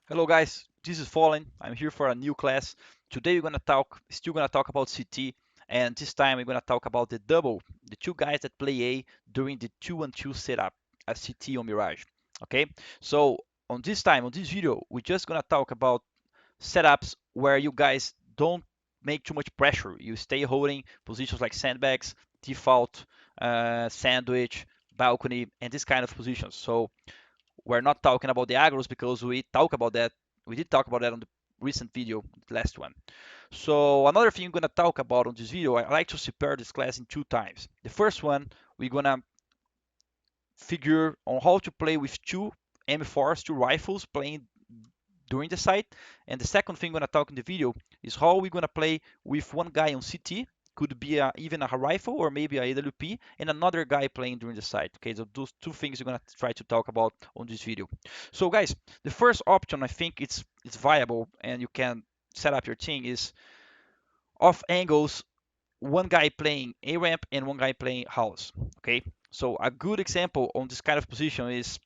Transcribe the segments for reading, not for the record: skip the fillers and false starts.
Hello guys, this is FalleN. I'm here for a new class. Today we're still gonna talk about CT, and this time we're gonna talk about the double, the two guys that play A during the 2-on-2 setup as CT on Mirage. Okay, so on this video, we're just gonna talk about setups where you guys don't make too much pressure. You stay holding positions like sandbags, default, sandwich, balcony, and this kind of positions. So we're not talking about the agros because we did talk about that on the recent video, the last one. So another thing I'm gonna talk about on this video, I like to separate this class in two times. The first one, we're gonna figure on how to play with two M4s, two rifles playing during the site. And the second thing we're gonna talk in the video is how we're gonna play with one guy on CT, could be even a rifle or maybe a AWP, and another guy playing during the site. Okay, so those two things we're gonna try to talk about on this video. So guys, the first option I think it's viable and you can set up your team is off angles, one guy playing A ramp and one guy playing house. Okay, so a good example on this kind of position is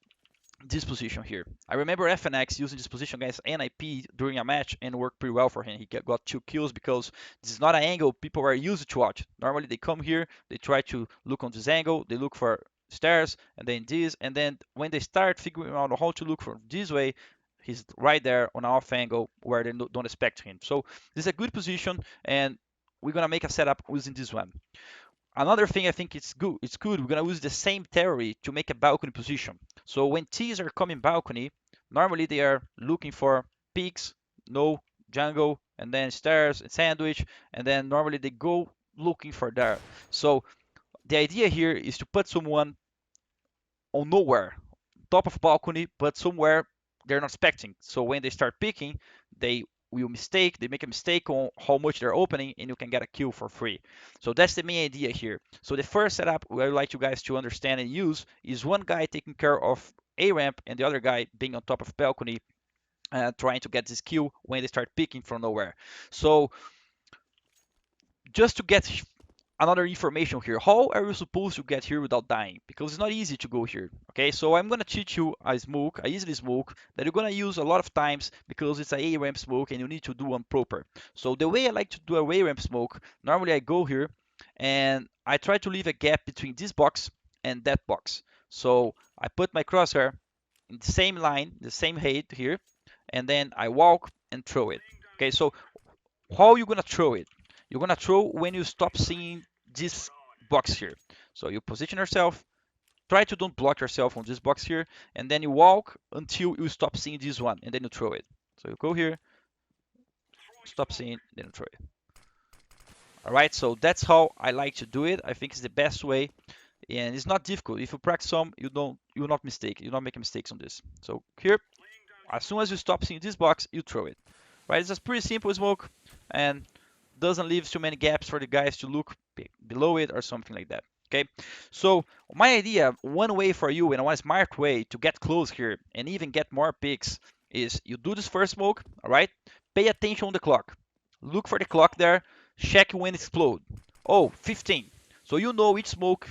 this position here. I remember FNX using this position against NIP during a match and worked pretty well for him. He got 2 kills because this is not an angle people are used to watch. Normally they come here, they try to look on this angle, they look for stairs and then this, and then when they start figuring out how to look from this way, he's right there on an off angle where they don't expect him. So this is a good position, and we're gonna make a setup using this one. Another thing I think it's good, we're gonna use the same theory to make a balcony position. So when T's are coming balcony, normally they are looking for peaks, no jungle, and then stairs and sandwich, and then normally they go looking for there. So the idea here is to put someone on nowhere, top of balcony, but somewhere they're not expecting. So when they start picking, they make a mistake on how much they're opening, and you can get a kill for free. So that's the main idea here. So the first setup I would like you guys to understand and use is one guy taking care of A ramp and the other guy being on top of balcony, trying to get this kill when they start picking from nowhere. So just to get another information here. How are you supposed to get here without dying? Because it's not easy to go here. Okay, so I'm gonna teach you a easy smoke that you're gonna use a lot of times because it's a A-ramp smoke and you need to do one proper. So the way I like to do a A-ramp smoke, normally I go here and I try to leave a gap between this box and that box. So I put my crosshair in the same line, the same height here, and then I walk and throw it. Okay, so how you gonna throw it? You're gonna throw when you stop seeing this box here. So you position yourself, try to don't block yourself on this box here, and then you walk until you stop seeing this one, and then you throw it. So you go here, stop seeing, then you throw it. All right, so that's how I like to do it. I think it's the best way, and it's not difficult. If you practice some, you will not mistake, you not make mistakes on this. So here, as soon as you stop seeing this box, you throw it. Right? It's a pretty simple smoke, and doesn't leave too many gaps for the guys to look below it or something like that. Okay, so my idea, one way for you and one smart way to get close here and even get more picks is you do this first smoke, all right? Pay attention on the clock. Look for the clock there, check when it explodes. Oh, 15. So you know each smoke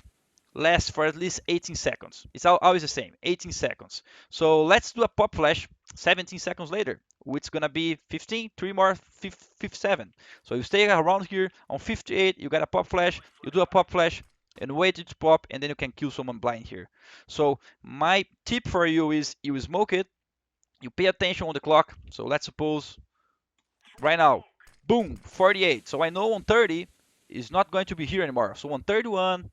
lasts for at least 18 seconds. It's always the same, 18 seconds. So let's do a pop flash 17 seconds later, which is gonna be 15, 3 more, 57. So you stay around here on 58, you got a pop flash, you do a pop flash, and wait it to pop, and then you can kill someone blind here. So my tip for you is you smoke it, you pay attention on the clock. So let's suppose right now, boom, 48. So I know on 30 is not going to be here anymore. So on 31,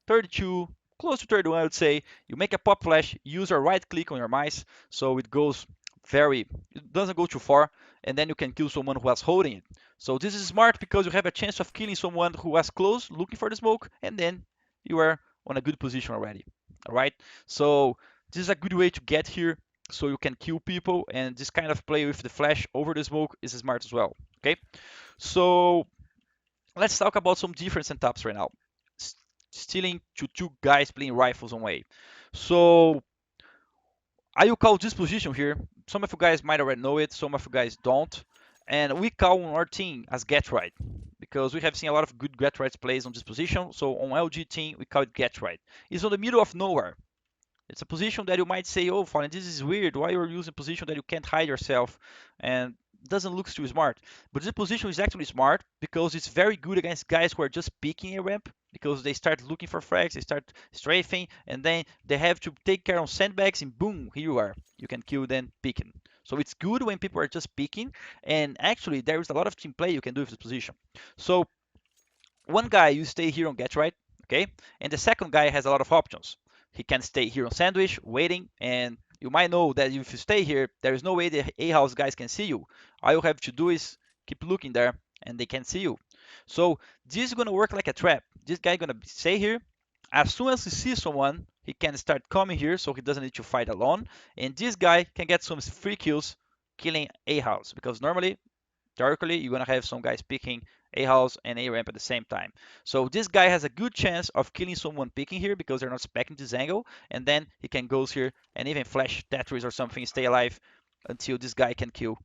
32, close to 31, I would say, you make a pop flash, use a right click on your mice, so it doesn't go too far, and then you can kill someone who was holding it. So this is smart because you have a chance of killing someone who was close, looking for the smoke, and then you are on a good position already. All right. So this is a good way to get here, so you can kill people, and this kind of play with the flash over the smoke is smart as well. Okay. So let's talk about some different setups right now. Stealing to two guys playing rifles on way. So I will call this position here. Some of you guys might already know it, some of you guys don't. And we call our team as get right because we have seen a lot of good get right plays on this position. So on LG team, we call it get right. It's on the middle of nowhere. It's a position that you might say, oh, Fallen, this is weird. Why you're using a position that you can't hide yourself and doesn't look too smart? But this position is actually smart because it's very good against guys who are just picking a ramp because they start looking for frags, they start strafing, and then they have to take care of sandbags, and boom, here you are. You can kill them picking. So it's good when people are just picking, and actually there is a lot of team play you can do with this position. So one guy you stay here on get right, okay, and the second guy has a lot of options. He can stay here on sandwich waiting, and you might know that if you stay here there is no way the a house guys can see you. All you have to do is keep looking there and they can see you. So this is going to work like a trap. This guy going to stay here. As soon as he sees someone he can start coming here, so he doesn't need to fight alone, and this guy can get some free kills killing a house, because normally theoretically, you're going to have some guys picking a house and a ramp at the same time. So this guy has a good chance of killing someone picking here because they're not expecting this angle, and then he can go here and even flash Tetris or something, stay alive until this guy can kill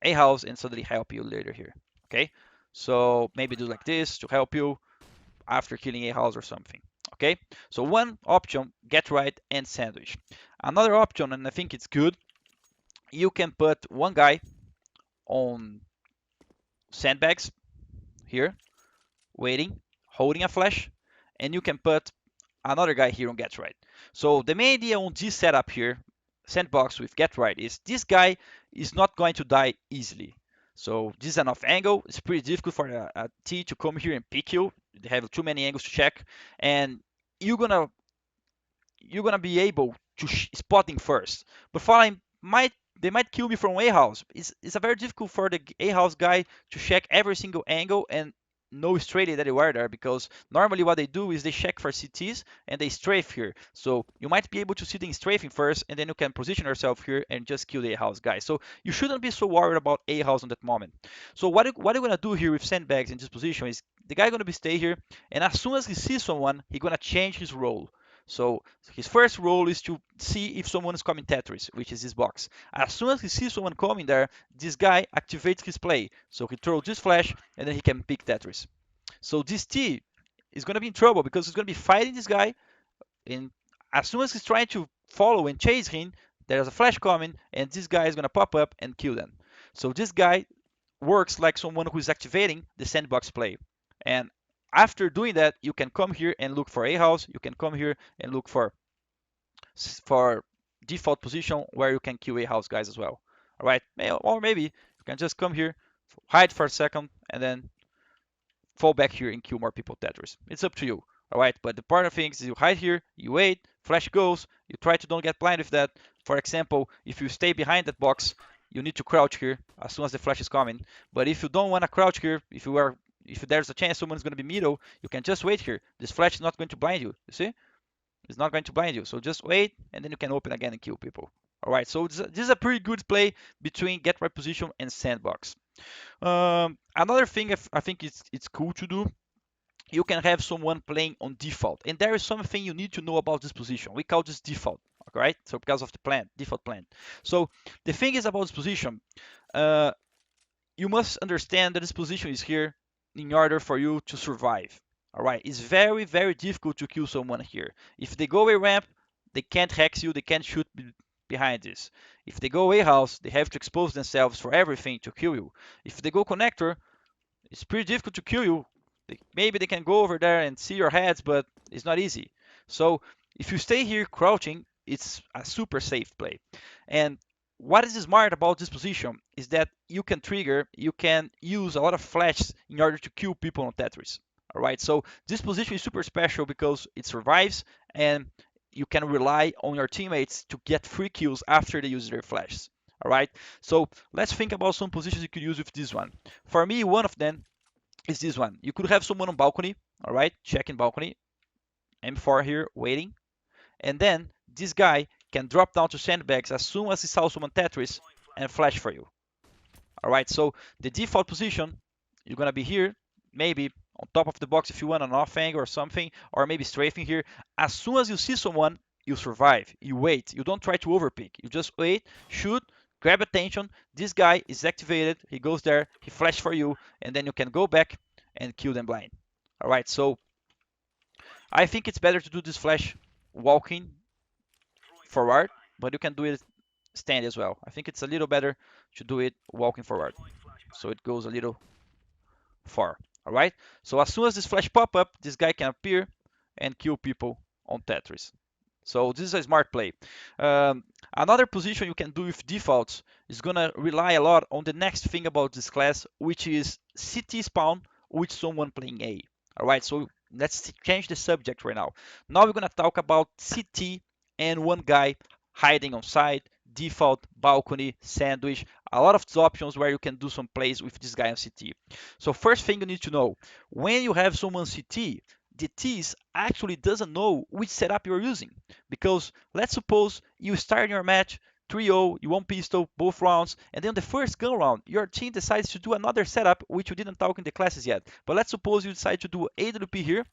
a house and suddenly help you later here. Okay, so maybe do like this to help you after killing a house or something. Okay, so one option, get right and sandwich. Another option, and I think it's good, you can put one guy on sandbags here, waiting, holding a flash, and you can put another guy here on get right. So the main idea on this setup here, sandbox with get right, is this guy is not going to die easily. So this is enough angle. It's pretty difficult for a T to come here and pick you. They have too many angles to check, and you're gonna you're gonna be able to spotting first. But Fallen might they might kill me from A house. It's a very difficult for the A house guy to check every single angle and know straight that you are there, because normally what they do is they check for CTs and they strafe here. So you might be able to see them strafing first, and then you can position yourself here and just kill the A house guy. So you shouldn't be so worried about A house on that moment. So what you're gonna do here with sandbags in this position is the guy gonna be stay here, and as soon as he sees someone, he's gonna change his role. So his first role is to see if someone is coming Tetris, which is this box. As soon as he sees someone coming there, this guy activates his play. So he throws this flash, and then he can pick Tetris. So this T is going to be in trouble because he's going to be fighting this guy, and as soon as he's trying to follow and chase him, there's a flash coming, and this guy is going to pop up and kill them. So this guy works like someone who is activating the sandbox play. And after doing that, you can come here and look for a house. You can come here and look for default position where you can kill a house guys as well. All right, or maybe you can just come here, hide for a second, and then fall back here and kill more people Tetris. It's up to you. All right, but the part of things is you hide here, you wait, flash goes, you try to don't get blind with that. For example, if you stay behind that box, you need to crouch here as soon as the flash is coming. But if you don't want to crouch here, if there's a chance someone's going to be middle, you can just wait here. This flash is not going to blind you. You see? It's not going to blind you. So just wait, and then you can open again and kill people. All right, so this is a pretty good play between get right position and sandbox. Another thing I think it's cool to do, you can have someone playing on default, and there is something you need to know about this position. We call this default, right? So because of the plan, default plan. So the thing is about this position, uh, you must understand that this position is here in order for you to survive. All right, it's very, very difficult to kill someone here. If they go a ramp, they can't hex you, they can't shoot behind this. If they go a house, they have to expose themselves for everything to kill you. If they go connector, it's pretty difficult to kill you. Maybe they can go over there and see your heads, but it's not easy. So if you stay here crouching, it's a super safe play. And what is smart about this position is that you can use a lot of flashes in order to kill people on Tetris. All right, so this position is super special because it survives, and you can rely on your teammates to get free kills after they use their flashes. All right, so let's think about some positions you could use with this one. For me, one of them is this one. You could have someone on balcony, all right, checking balcony, M4 here waiting, and then this guy can drop down to sandbags as soon as he saw someone Tetris and flash for you. All right, so the default position, you're gonna be here, maybe on top of the box if you want an off angle or something, or maybe strafing here. As soon as you see someone, you survive, you wait, you don't try to overpick, you just wait, shoot, grab attention, this guy is activated, he goes there, he flashes for you, and then you can go back and kill them blind. All right, so I think it's better to do this flash walking forward, but you can do it stand as well. I think it's a little better to do it walking forward. So it goes a little far. All right. So as soon as this flash pop up, this guy can appear and kill people on Tetris. So this is a smart play. Um, Another position you can do with defaults is gonna rely a lot on the next thing about this class, which is CT spawn with someone playing A. All right, so let's change the subject right now. Now we're gonna talk about CT and one guy hiding on side, default, balcony, sandwich, a lot of options where you can do some plays with this guy on CT. So first thing you need to know, when you have someone CT, the T's actually doesn't know which setup you're using. Because let's suppose you start your match 3-0, you won pistol both rounds, and then the first gun round, your team decides to do another setup which you didn't talk in the classes yet. But let's suppose you decide to do AWP here,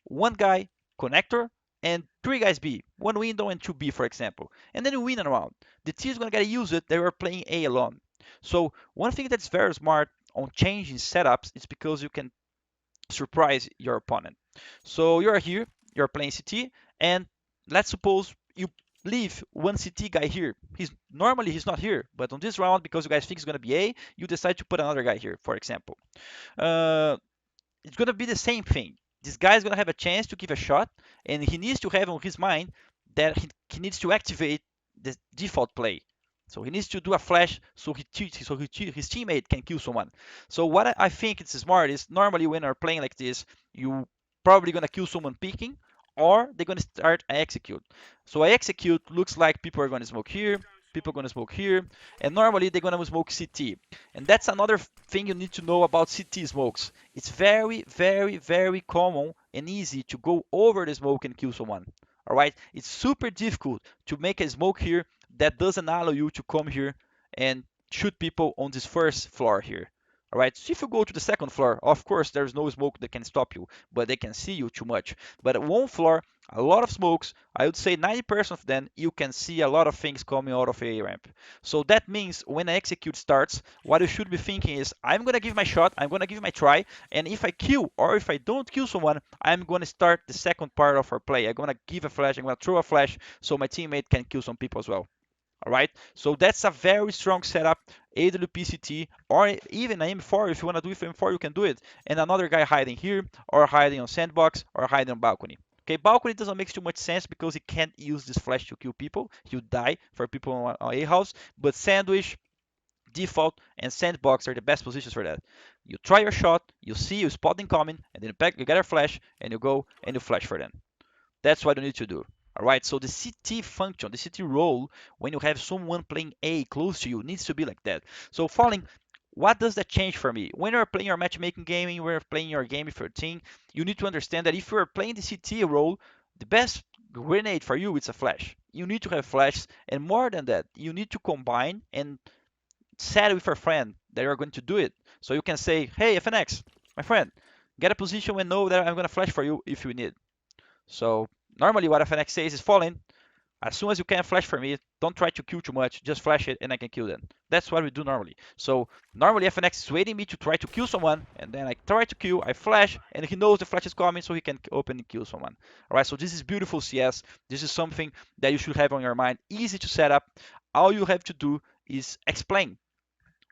one guy connector, and three guys B, one window and two B, for example. And then you win a round. The team is gonna get used to it. They were playing A alone. So one thing that's very smart on changing setups is because you can surprise your opponent. So you're here, you're playing CT, and let's suppose you leave one CT guy here. He's not here, but on this round, because you guys think it's gonna be A, you decide to put another guy here, for example. Uh, it's gonna be the same thing. This guy is gonna have a chance to give a shot, and he needs to have on his mind that he needs to activate the default play. So he needs to do a flash so his teammate can kill someone. So what I think it's smart is normally when you're playing like this, you probably gonna kill someone peeking, or they're gonna start execute. So I execute looks like people are gonna smoke here, people are gonna smoke here, and normally they're gonna smoke CT. And that's another thing you need to know about CT smokes. It's very, very, very common and easy to go over the smoke and kill someone. All right, it's super difficult to make a smoke here that doesn't allow you to come here and shoot people on this first floor here. All right, so if you go to the second floor, of course, there's no smoke that can stop you, but they can see you too much. But at one floor, a lot of smokes, I would say 90% of them, you can see a lot of things coming out of a ramp. So that means when the execute starts, what you should be thinking is, I'm gonna give my shot, I'm gonna give my try, and if I kill or if I don't kill someone, I'm gonna start the second part of our play. I'm gonna give a flash, I'm gonna throw a flash so my teammate can kill some people as well. All right, so that's a very strong setup, AWPCT, or even M4. If you want to do it for M4, you can do it. And another guy hiding here, or hiding on sandbox, or hiding on balcony. Okay, balcony doesn't make too much sense because he can't use this flash to kill people. He'll die for people on A house. But sandwich, default, and sandbox are the best positions for that. You try your shot, you see, you spot them coming, and then you get a flash, and you go and you flash for them. That's what you need to do. All right, so the CT function, the CT role, when you have someone playing A close to you, needs to be like that. So FalleN, what does that change for me? When you're playing your matchmaking game, when you're playing your game with your team, you need to understand that if you're playing the CT role, the best grenade for you is a flash. You need to have flashes, and more than that, you need to combine and set with your friend that you're going to do it. So you can say, hey, FNX, my friend, get a position and know that I'm going to flash for you if you need. So normally what FNX says is FalleN. As soon as you can flash for me, don't try to kill too much, just flash it and I can kill them. That's what we do normally. So normally FNX is waiting me to try to kill someone, and then I try to kill, I flash, and he knows the flash is coming so he can open and kill someone. Alright, so this is beautiful CS. This is something that you should have on your mind. Easy to set up. All you have to do is explain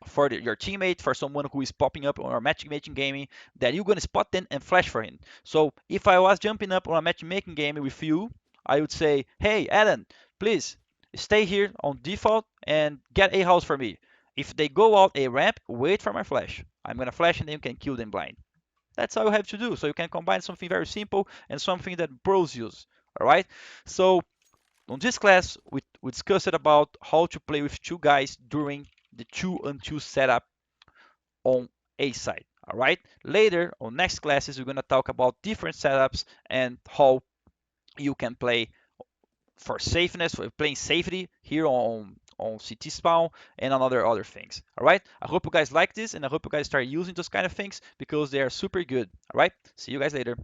for your teammate, for someone who is popping up on our matchmaking game, that you're gonna spot them and flash for him. So if I was jumping up on a matchmaking game with you, I would say, hey, Alan, please stay here on default and get a house for me. If they go out a ramp, wait for my flash. I'm gonna flash and then you can kill them blind. That's all you have to do. So you can combine something very simple and something that pros use. All right. So on this class, we discussed about how to play with two guys during the 2-on-2 setup on A side. All right. Later, on next classes, we're gonna talk about different setups and how you can play for safeness, for playing safety here on CT spawn and on other things. All right. I hope you guys like this, and I hope you guys start using those kind of things because they are super good. All right. See you guys later.